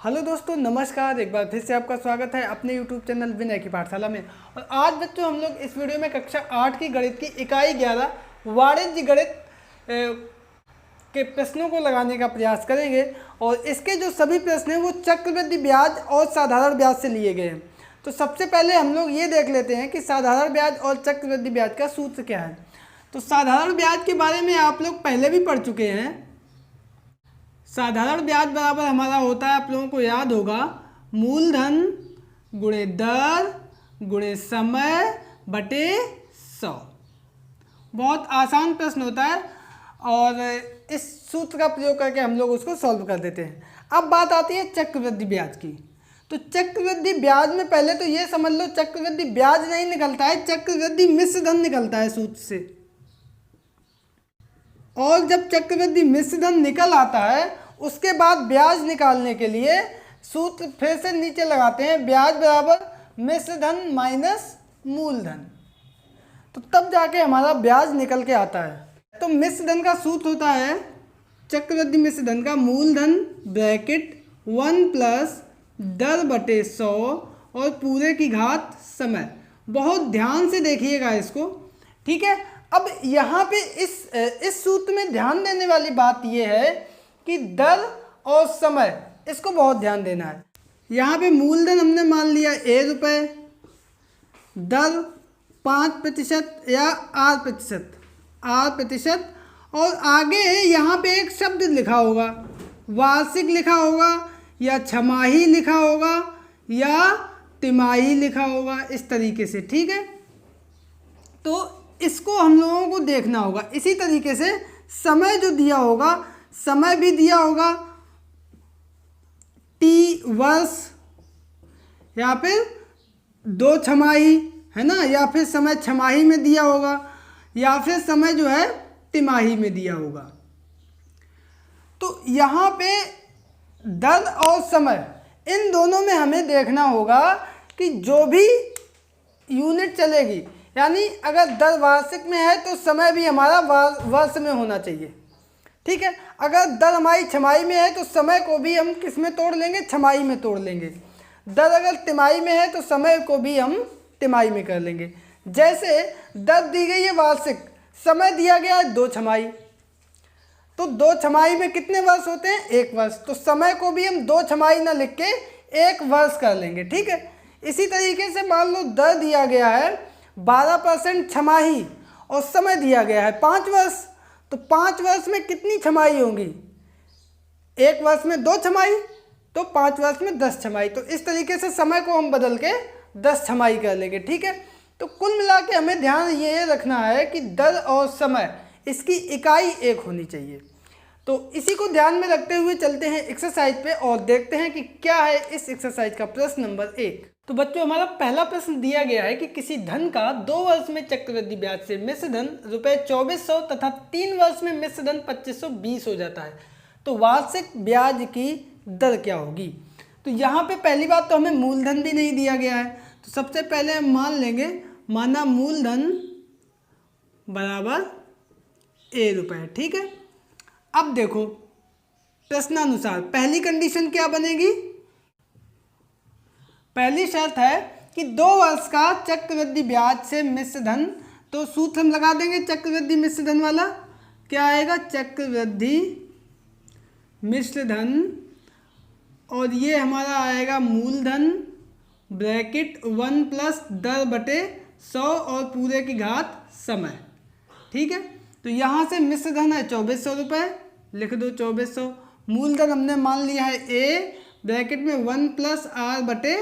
Hello दोस्तों, नमस्कार। एक बार फिर से आपका स्वागत है अपने यूट्यूब चैनल विनय की पाठशाला में। और आज बच्चों हम लोग इस वीडियो में कक्षा 8 की गणित की इकाई 11 वाणिज्य गणित के प्रश्नों को लगाने का प्रयास करेंगे। और इसके जो सभी प्रश्न हैं वो चक्रवृद्धि ब्याज और साधारण ब्याज से लिए गए हैं। तो सबसे पहले हम लोग ये देख लेते हैं कि साधारण ब्याज और चक्रवृद्धि ब्याज का सूत्र क्या है। तो साधारण ब्याज के बारे में आप लोग पहले भी पढ़ चुके हैं। साधारण ब्याज बराबर हमारा होता है, आप लोगों को याद होगा, मूलधन गुणे दर गुणे समय बटे 100। बहुत आसान प्रश्न होता है और इस सूत्र का प्रयोग करके हम लोग उसको सॉल्व कर देते हैं। अब बात आती है चक्रवृद्धि ब्याज की। तो चक्रवृद्धि ब्याज में पहले तो ये समझ लो, चक्रवृद्धि ब्याज नहीं निकलता है, चक्रवृद्धि मिश्र धन निकलता है सूत्र से। और जब चक्रवृद्धि मिश्र धन निकल आता है उसके बाद ब्याज निकालने के लिए सूत्र फिर से नीचे लगाते हैं, ब्याज बराबर मिश्र धन माइनस मूलधन। तो तब जाके हमारा ब्याज निकल के आता है। तो मिश्र धन का सूत्र होता है, चक्रवृद्धि मिश्र धन का मूलधन ब्रैकेट 1 प्लस दर बटे 100 और पूरे की घात समय। बहुत ध्यान से देखिएगा इसको, ठीक है। अब यहाँ पे इस सूत्र में ध्यान देने वाली बात यह है कि दर और समय, इसको बहुत ध्यान देना है। यहाँ पे मूलधन हमने मान लिया A रुपये, दर 5% या R%, और आगे यहाँ पे एक शब्द लिखा होगा, वार्षिक लिखा होगा या छमाही लिखा होगा या तिमाही लिखा होगा, इस तरीके से, ठीक है। तो इसको हम लोगों को देखना होगा। इसी तरीके से समय जो दिया होगा, समय भी दिया होगा T वर्ष या फिर 2 छमाही, है ना, या फिर समय छमाही में दिया होगा या फिर समय जो है तिमाही में दिया होगा। तो यहाँ पे दर और समय, इन दोनों में हमें देखना होगा कि जो भी यूनिट चलेगी, यानी अगर दर वार्षिक में है तो समय भी हमारा वर्ष में होना चाहिए, ठीक है। अगर दर हमारी छमाही में है तो समय को भी हम किस में तोड़ लेंगे, छमाही में तोड़ लेंगे। दर अगर तिमाही में है तो समय को भी हम तिमाही में कर लेंगे। जैसे दर दी गई है वार्षिक, समय दिया गया है 2 छमाही, तो 2 छमाही में कितने वर्ष होते हैं, 1 वर्ष। तो समय को भी हम 2 छमाही ना लिख के 1 वर्ष कर लेंगे, ठीक है। इसी तरीके से मान लो दर दिया गया है 12% छमाही और समय दिया गया है 5 वर्ष, तो 5 वर्ष में कितनी छमाही होंगी, 1 वर्ष में 2 छमाही, तो 5 वर्ष में 10 छमाही। तो इस तरीके से समय को हम बदल के 10 छमाही कर लेंगे, ठीक है। तो कुल मिला के हमें ध्यान ये रखना है कि दर और समय, इसकी इकाई एक होनी चाहिए। तो इसी को ध्यान में रखते हुए चलते हैं एक्सरसाइज पे और देखते हैं कि क्या है इस एक्सरसाइज का प्रश्न नंबर 1। तो बच्चों, हमारा पहला प्रश्न दिया गया है कि किसी धन का 2 वर्ष में चक्रवृद्धि ब्याज से मिश्र धन ₹2400 तथा 3 वर्ष में मिश्र धन 2520 हो जाता है, तो वार्षिक ब्याज की दर क्या होगी। तो यहाँ पे पहली बात तो हमें मूलधन भी नहीं दिया गया है, तो सबसे पहले हम मान लेंगे, माना मूलधन बराबर A रुपये, ठीक है। अब देखो प्रश्नानुसार पहली कंडीशन क्या बनेगी, पहली शर्त है कि 2 वर्ष का चक्रवृद्धि ब्याज से मिश्र धन, तो सूत्र हम लगा देंगे चक्रवृद्धि मिश्र धन वाला, क्या आएगा, चक्रवृद्धि मिश्र धन, और ये हमारा आएगा मूलधन ब्रैकेट 1 प्लस दर बटे 100 और पूरे की घात समय, ठीक है। तो यहाँ से मिश्र धन है 2400 रुपये, लिख दो 2400। मूलधन हमने मान लिया है A, ब्रैकेट में 1 प्लस R बटे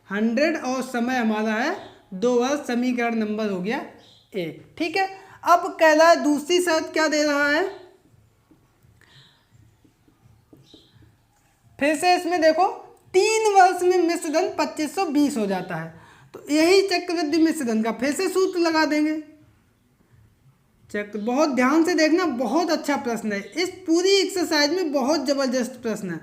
100 और समय हमारा है 2 वर्ष, समीकरण नंबर हो गया 1, ठीक है। अब कह रहा है दूसरी शर्त क्या दे रहा है, फिर से इसमें देखो 3 वर्ष में मिश्र धन 2520 हो जाता है, तो यही चक्रवृद्धि मिश्र धन का फिर से सूत्र लगा देंगे। बहुत ध्यान से देखना, बहुत अच्छा प्रश्न है, इस पूरी एक्सरसाइज में बहुत ज़बरदस्त प्रश्न है,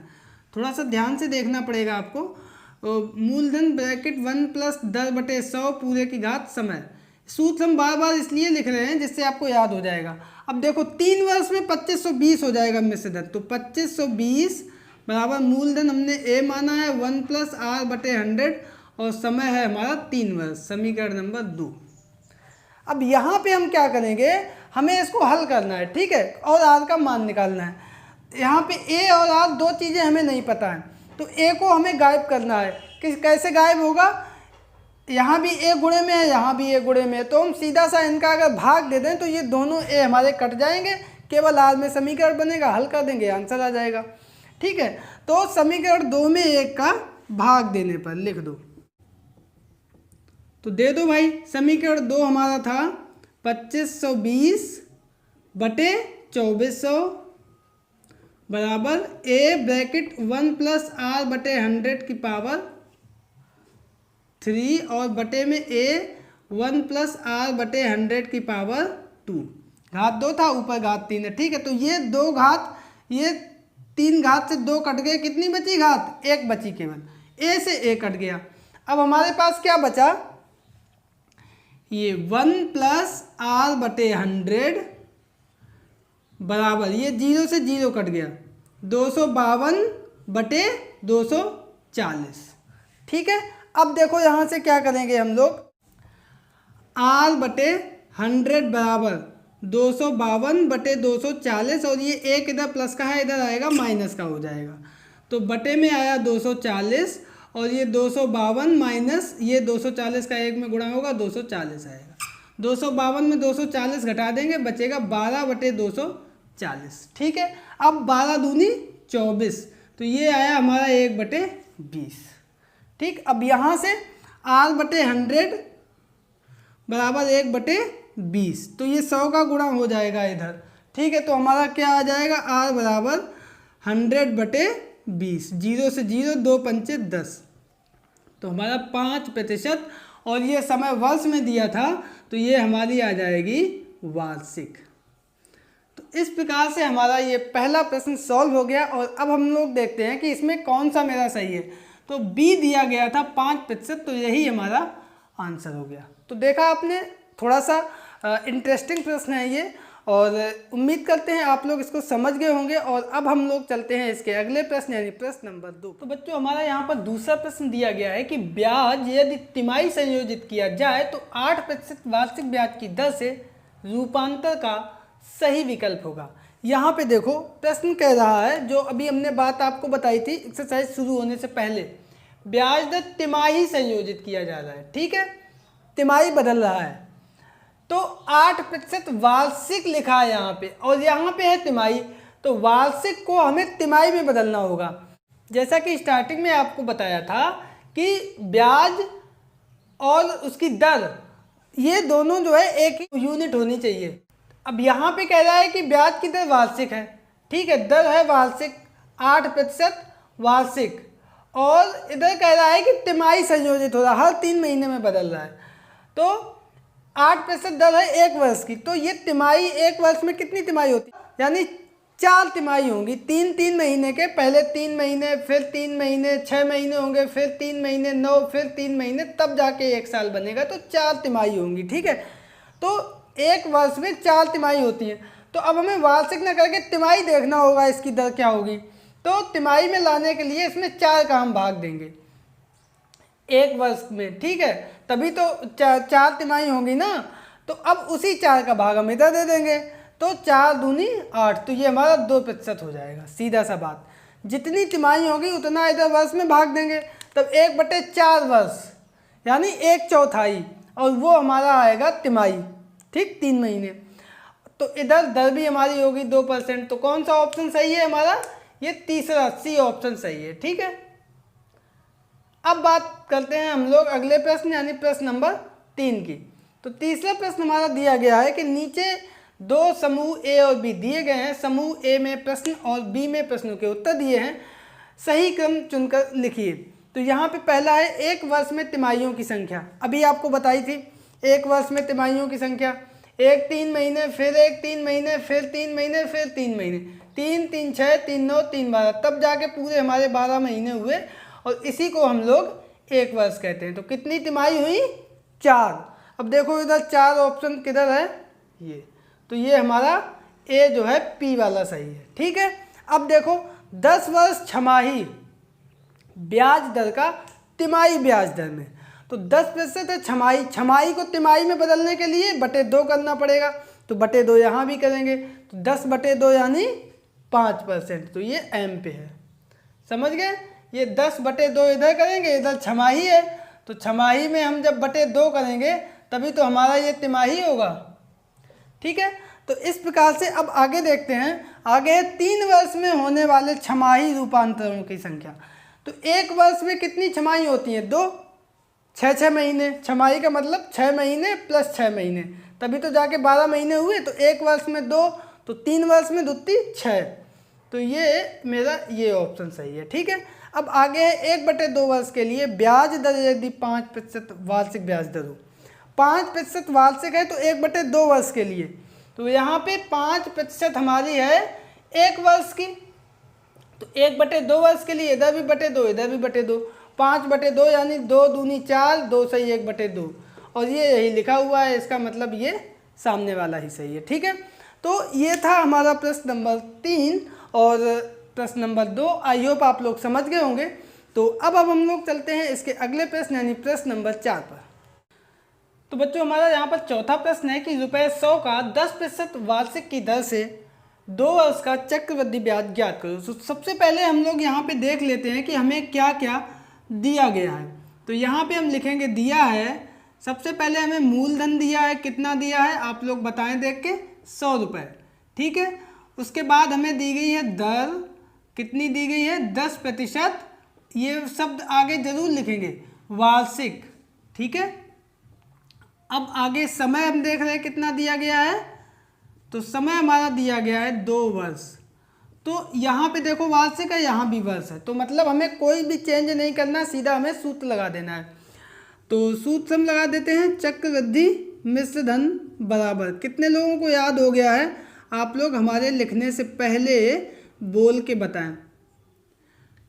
थोड़ा सा ध्यान से देखना पड़ेगा आपको। मूलधन ब्रैकेट 1 प्लस दर बटे 100 पूरे की घात समय, सूत्र हम बार बार इसलिए लिख रहे हैं जिससे आपको याद हो जाएगा। अब देखो 3 वर्ष में 2520 हो जाएगा मिश्र धन, तो 2520 बराबर मूलधन हमने ए माना है 1+r/100 और समय है हमारा 3 वर्ष, समीकरण नंबर 2। अब यहाँ पे हम क्या करेंगे, हमें इसको हल करना है, ठीक है, और आर का मान निकालना है। यहाँ पे ए और आर दो चीज़ें हमें नहीं पता है, तो ए को हमें गायब करना है। कैसे गायब होगा, यहाँ भी ए गुणे में है, यहाँ भी ए गुणे में है, तो हम सीधा सा इनका अगर भाग दे दें तो ये दोनों ए हमारे कट जाएंगे, केवल आर में समीकरण बनेगा, हल कर देंगे आंसर आ जाएगा। ठीक है, तो समीकरण 2 में 1 का भाग देने पर लिख दो, तो दे दो भाई। समीकरण 2 हमारा था 2520/2400 बराबर a ब्रैकेट 1+r/100 की पावर 3 और बटे में a 1+r/100 की पावर 2। घात 2 था, ऊपर घात 3 है। ठीक है, तो ये 2 घात, ये 3 घात से 2 कट गए, कितनी बची घात, 1 बची केवल, a से a कट गया। अब हमारे पास क्या बचा, ये 1+r/100 बराबर, ये 0 से 0 कट गया, 252/240। ठीक है, अब देखो यहाँ से क्या करेंगे हम लोग, r/100 बराबर 252/240 और ये एक इधर प्लस का है, इधर आएगा माइनस का हो जाएगा, तो बटे में आया 240 और ये 252 माइनस ये 240 का 1 में गुणा होगा, 240 आएगा। 252 में 240 घटा देंगे, बचेगा 12/240। ठीक है, अब 12 दूनी 24, तो ये आया हमारा 1/20। ठीक, अब यहाँ से r/100 बराबर 1/20, तो ये 100 का गुणा हो जाएगा इधर। ठीक है, तो हमारा क्या आ जाएगा, r बराबर 100/20, 0 से 0, 2 पंचे 10, तो हमारा 5%, और ये समय वर्ष में दिया था, तो ये हमारी आ जाएगी वार्षिक। तो इस प्रकार से हमारा ये पहला प्रश्न सॉल्व हो गया। और अब हम लोग देखते हैं कि इसमें कौन सा मेरा सही है, तो बी दिया गया था 5%, तो यही हमारा आंसर हो गया। तो देखा आपने, थोड़ा सा इंटरेस्टिंग प्रश्न है ये, और उम्मीद करते हैं आप लोग इसको समझ गए होंगे। और अब हम लोग चलते हैं इसके अगले प्रश्न यानी प्रश्न नंबर 2। तो बच्चों हमारा यहाँ पर दूसरा प्रश्न दिया गया है कि ब्याज यदि तिमाही संयोजित किया जाए तो 8% वार्षिक ब्याज की दर से रूपांतर का सही विकल्प होगा। यहाँ पे देखो प्रश्न कह रहा है, जो अभी हमने बात आपको बताई थी एक्सरसाइज शुरू होने से पहले, ब्याज दर तिमाही संयोजित किया जा रहा है। ठीक है, तिमाही बदल रहा है, तो 8% वार्षिक लिखा है यहाँ पे, और यहाँ पे है तिमाही, तो वार्षिक को हमें तिमाही में बदलना होगा। जैसा कि स्टार्टिंग में आपको बताया था कि ब्याज और उसकी दर, ये दोनों जो है एक ही यूनिट होनी चाहिए। अब यहाँ पे कह रहा है कि ब्याज की दर वार्षिक है, ठीक है, दर है वार्षिक 8% वार्षिक, और इधर कह रहा है कि तिमाही संयोजित हो रहा है, हर 3 महीने में बदल रहा है, तो 8% दर है 1 वर्ष की, तो ये तिमाही 1 वर्ष में कितनी तिमाही होती है, यानी 4 तिमाही होंगी, 3 महीने के, पहले 3 महीने, फिर 3 महीने, 6 महीने होंगे, फिर 3 महीने, 9, फिर 3 महीने, तब जाके 1 साल बनेगा, तो 4 तिमाही होंगी। ठीक है, तो 1 वर्ष में 4 तिमाही होती है। तो अब हमें वार्षिक न करके तिमाही देखना होगा, इसकी दर क्या होगी। तो तिमाही में लाने के लिए इसमें 4 का हम भाग देंगे 1 वर्ष में। ठीक है, तभी तो 4 तिमाही होंगी ना, तो अब उसी 4 का भाग हम इधर दे देंगे, तो 4 दूनी 8, तो ये हमारा 2% हो जाएगा। सीधा सा बात, जितनी तिमाही होगी उतना इधर वर्ष में भाग देंगे, तब 1/4 वर्ष यानी 1/4, और वो हमारा आएगा तिमाही। ठीक, 3 महीने, तो इधर दर भी हमारी होगी 2%, तो कौन सा ऑप्शन सही है हमारा, ये तीसरा सी ऑप्शन सही है। ठीक है, अब बात करते हैं हम लोग अगले प्रश्न यानी प्रश्न नंबर 3 की। तो तीसरा प्रश्न हमारा दिया गया है कि नीचे 2 समूह ए और बी दिए गए हैं, समूह ए में प्रश्न और बी में प्रश्नों के उत्तर दिए हैं, सही क्रम चुनकर लिखिए। तो यहाँ पे पहला है 1 वर्ष में तिमाहियों की संख्या, अभी आपको बताई थी 1 वर्ष में तिमाहियों की संख्या, 1 3 महीने, फिर 1 3 महीने, फिर 3 महीने, फिर 3 महीने, 3 3 6 3 9 3 12, तब जाके पूरे हमारे 12 महीने हुए, और इसी को हम लोग 1 वर्ष कहते हैं। तो कितनी तिमाही हुई, 4। अब देखो इधर 4 ऑप्शन किधर है, ये, तो ये हमारा ए जो है पी वाला सही है। ठीक है, अब देखो 10 वर्ष छमाही ब्याज दर का तिमाही ब्याज दर में। तो 10% है छमाही, छमाही को तिमाही में बदलने के लिए बटे 2 करना पड़ेगा, तो बटे 2 यहाँ भी करेंगे, तो 10 बटे 2 यानी 5%। तो ये एम पे है, समझ गए। ये 10 बटे 2 इधर करेंगे, इधर छमाही है, तो छमाही में हम जब बटे 2 करेंगे तभी तो हमारा ये तिमाही होगा, ठीक है। तो इस प्रकार से अब आगे देखते हैं, आगे 3 वर्ष में होने वाले छमाही रूपांतरों की संख्या। तो एक वर्ष में कितनी छमाही होती हैं? 2, 6 महीने। छमाही का मतलब 6 महीने प्लस 6 महीने, तभी तो जाके 12 महीने हुए। तो एक वर्ष में 2, तो 3 वर्ष में 2 × 6, तो ये मेरा ये ऑप्शन सही है, ठीक है। अब आगे है 1/2 वर्ष के लिए ब्याज दर यदि 5% वार्षिक ब्याज दर हो, 5% वार्षिक है तो 1/2 वर्ष के लिए, तो यहाँ पे 5% हमारी है 1 वर्ष की, तो 1/2 वर्ष के लिए इधर भी बटे 2, इधर भी बटे 2, 5/2 यानी 2 दूनी 4, 2 सही 1/2, और ये यही लिखा हुआ है, इसका मतलब ये सामने वाला ही सही है, ठीक है। तो ये था हमारा प्रश्न नंबर 3 और प्रश्न नंबर 2। आई होप आप लोग समझ गए होंगे। तो अब हम लोग चलते हैं इसके अगले प्रश्न यानी प्रश्न नंबर 4 पर। तो बच्चों हमारा यहाँ पर चौथा प्रश्न है कि ₹100 का 10% वार्षिक की दर से 2 वर्ष का चक्रवृद्धि ब्याज ज्ञात करो। तो सबसे पहले हम लोग यहाँ पे देख लेते हैं कि हमें क्या क्या दिया गया है। तो यहाँ पे हम लिखेंगे दिया है, सबसे पहले हमें मूलधन दिया है, कितना दिया है आप लोग बताएं देख के, ₹100, ठीक है। उसके बाद हमें दी गई है दर, कितनी दी गई है? 10%, ये शब्द आगे जरूर लिखेंगे, वार्षिक, ठीक है। अब आगे समय हम देख रहे हैं कितना दिया गया है, तो समय हमारा दिया गया है 2 वर्ष। तो यहाँ पे देखो वार्षिक है, यहाँ भी वर्ष है, तो मतलब हमें कोई भी चेंज नहीं करना, सीधा हमें सूत्र लगा देना है। तो सूत्र हम लगा देते हैं, चक्रवृद्धि मिश्र धन बराबर, कितने लोगों को याद हो गया है? आप लोग हमारे लिखने से पहले बोल के बताएं।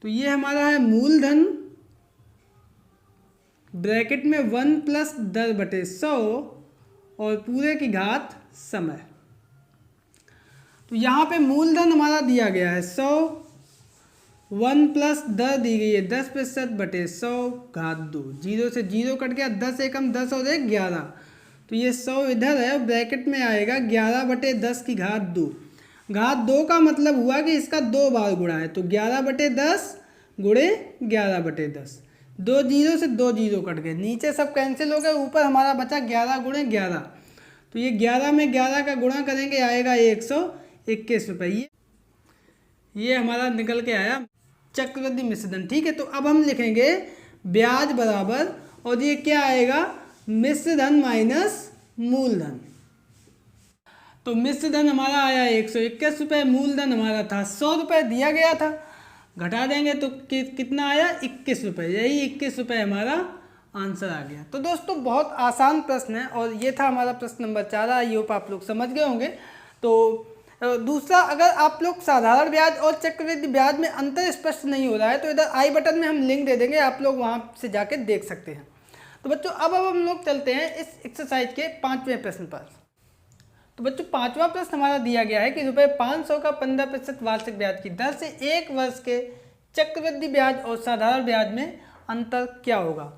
तो ये हमारा है मूलधन ब्रैकेट में 1 + दर बटे 100 और पूरे की घात समय। तो यहाँ पे मूलधन हमारा दिया गया है 100, 1 + दर दी गई है 10% बटे 100 घात 2, 0 से 0 कट गया, 10 एकम 10 और 1 11, तो ये 100 इधर है, ब्रैकेट में आएगा 11/10 की घात 2। घात 2 का मतलब हुआ कि इसका 2 बार गुणा है, तो 11/10 गुणे 11/10, 2 0 से 2 0 कट गए, नीचे सब कैंसिल हो गए, ऊपर हमारा बचा 11 × 11, तो ये 11 में 11 का गुणा करेंगे आएगा 121 रुपये, ये हमारा निकल के आया चक्रवृद्धि मिश्र धन, ठीक है। तो अब हम लिखेंगे ब्याज बराबर, और ये क्या आएगा? मिश्र धन माइनस मूलधन। तो मिश्र धन हमारा आया 121 रुपये, मूलधन हमारा था 100 रुपये दिया गया था, घटा देंगे तो कितना आया? 21 रुपये, यही 21 रुपये हमारा आंसर आ गया। तो दोस्तों बहुत आसान प्रश्न है, और ये था हमारा प्रश्न नंबर 4। आई होप आप लोग समझ गए होंगे। तो दूसरा, अगर आप लोग साधारण ब्याज और चक्रवृद्धि ब्याज में अंतर स्पष्ट नहीं हो रहा है तो इधर आई बटन में हम लिंक दे देंगे, आप लोग वहाँ से जाके देख सकते हैं। तो बच्चों अब हम लोग चलते हैं इस एक्सरसाइज के 5वें प्रश्न पर। तो बच्चों 5वां प्रश्न हमारा दिया गया है कि ₹500 का 15% वार्षिक ब्याज की दर से 1 वर्ष के चक्रवृद्धि ब्याज और साधारण ब्याज में अंतर क्या होगा।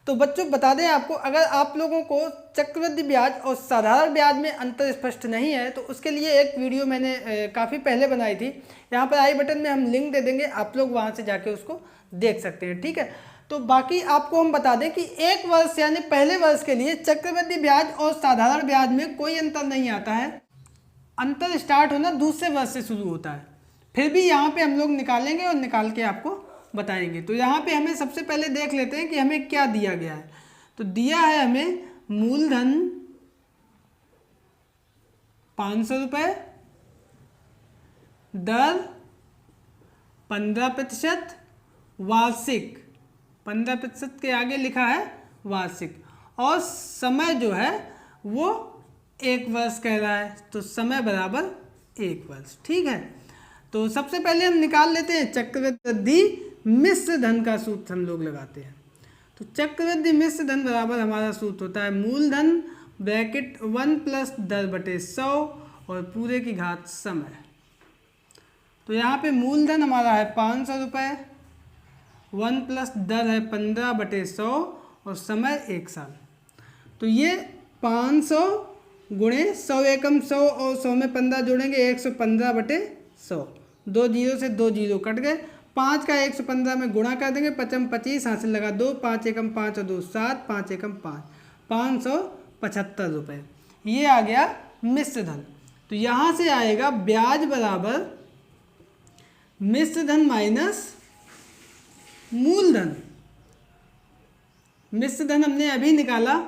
तो बच्चों बता दें आपको, अगर आप लोगों को चक्रवृद्धि ब्याज और साधारण ब्याज में अंतर स्पष्ट नहीं है तो उसके लिए एक वीडियो मैंने काफ़ी पहले बनाई थी, यहाँ पर आई बटन में हम लिंक दे देंगे, आप लोग वहाँ से जाके उसको देख सकते हैं, ठीक है। तो बाकी आपको हम बता दें कि 1 वर्ष यानी पहले वर्ष के लिए चक्रवृद्धि ब्याज और साधारण ब्याज में कोई अंतर नहीं आता है, अंतर स्टार्ट होना दूसरे वर्ष से शुरू होता है। फिर भी यहाँ पे हम लोग निकालेंगे और निकाल के आपको बताएंगे। तो यहाँ पे हमें सबसे पहले देख लेते हैं कि हमें क्या दिया गया है। तो दिया है हमें मूलधन 500 रुपये, दर 15%, वार्षिक 15% के आगे लिखा है वार्षिक, और समय जो है वो 1 वर्ष कह रहा है, तो समय बराबर 1 वर्ष, ठीक है। तो सबसे पहले हम निकाल लेते हैं चक्रवृद्धि मिश्र धन का सूत्र हम लोग लगाते हैं। तो चक्रवृद्धि मिश्र धन बराबर हमारा सूत्र होता है मूलधन ब्रैकेट 1 + दर बटे 100 और पूरे की घात समय। तो यहाँ पे मूलधन हमारा है 500 रुपये, 1 प्लस दर है 15/100 और समय 1 साल। तो ये 500 गुणे 100 एकम 100 और 100 में 15 जोड़ेंगे 115/100। 2 जीरो से 2 जीरो कट गए। 5 का 115 में गुणा कर देंगे, 5 25 हासिल लगा 2, 5 एकम 5 और 2 7, 5 एकम 5, 575 रुपये। ये आ गया मिश्र धन। तो यहाँ से आएगा ब्याज बराबर मिश्र धन माइनस मूलधन। मिश्र धन हमने अभी निकाला,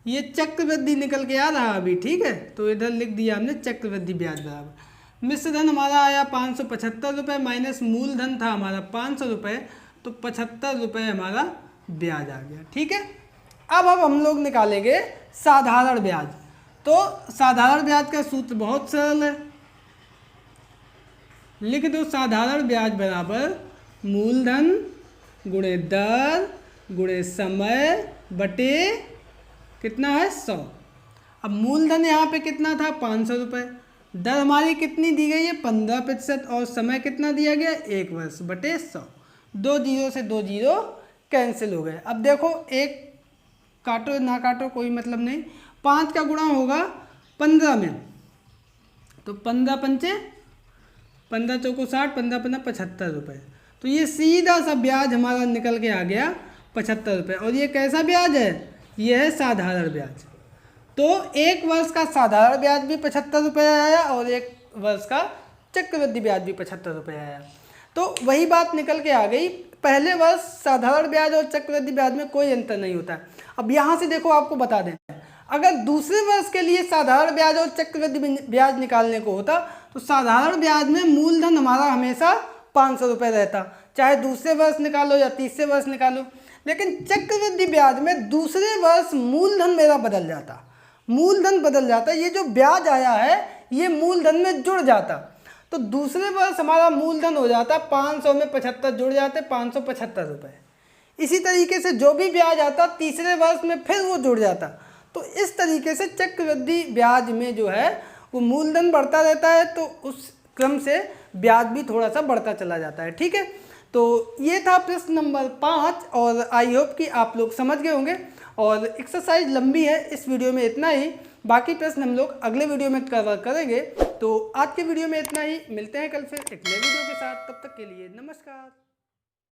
ये चक्रवृद्धि निकल के आ रहा अभी, ठीक है। तो इधर लिख दिया हमने चक्रवृद्धि ब्याज बराबर। मिश्र धन हमारा आया 575 रुपये माइनस मूलधन था हमारा 500 रुपये, तो 75 रुपये हमारा ब्याज आ गया, ठीक है। अब हम लोग निकालेंगे साधारण ब्याज। तो साधारण ब्याज का सूत्र बहुत सरल है, लिख दो साधारण ब्याज बराबर मूलधन गुणे दर गुणे समय बटे कितना है 100। अब मूलधन यहाँ पे कितना था 500 रुपये, दर हमारी कितनी दी गई है 15% और समय कितना दिया गया 1 वर्ष बटे 100। 2 जीरो से 2 जीरो कैंसिल हो गए। अब देखो एक काटो ना काटो कोई मतलब नहीं, 5 का गुणा होगा 15 में, तो 15 पंचे 15 चौको 60, 15 15 75 रुपये। तो ये सीधा सा ब्याज हमारा निकल के आ गया 75 रुपये। और ये कैसा ब्याज है, ये है साधारण ब्याज। तो 1 वर्ष का साधारण ब्याज भी 75 रुपये आया और 1 वर्ष का चक्रवृद्धि ब्याज भी 75 रुपये आया। तो वही बात निकल के आ गई, पहले वर्ष साधारण ब्याज और चक्रवृद्धि ब्याज में कोई अंतर नहीं होता। अब यहाँ से देखो आपको बता दें, अगर दूसरे वर्ष के लिए साधारण ब्याज और चक्रवृद्धि ब्याज निकालने को होता तो साधारण ब्याज में मूलधन हमारा हमेशा 500 रुपये रहता, चाहे दूसरे वर्ष निकालो या तीसरे वर्ष निकालो। लेकिन चक्रवृद्धि ब्याज में दूसरे वर्ष मूलधन मेरा बदल जाता, मूलधन बदल जाता, ये जो ब्याज आया है ये मूलधन में जुड़ जाता। तो दूसरे वर्ष हमारा मूलधन हो जाता 500 में 75 जुड़ जाते 575 रुपये। इसी तरीके से जो भी ब्याज आता तीसरे वर्ष में फिर वो जुड़ जाता। तो इस तरीके से चक्रवृद्धि ब्याज में जो है वो मूलधन बढ़ता रहता है, तो उस क्रम से ब्याज भी थोड़ा सा बढ़ता चला जाता है, ठीक है। तो ये था प्रश्न नंबर 5 और आई होप कि आप लोग समझ गए होंगे। और एक्सरसाइज लंबी है, इस वीडियो में इतना ही, बाकी प्रश्न हम लोग अगले वीडियो में कवर करेंगे। तो आज के वीडियो में इतना ही, मिलते हैं कल फिर एक नए वीडियो के साथ, तब तक के लिए नमस्कार।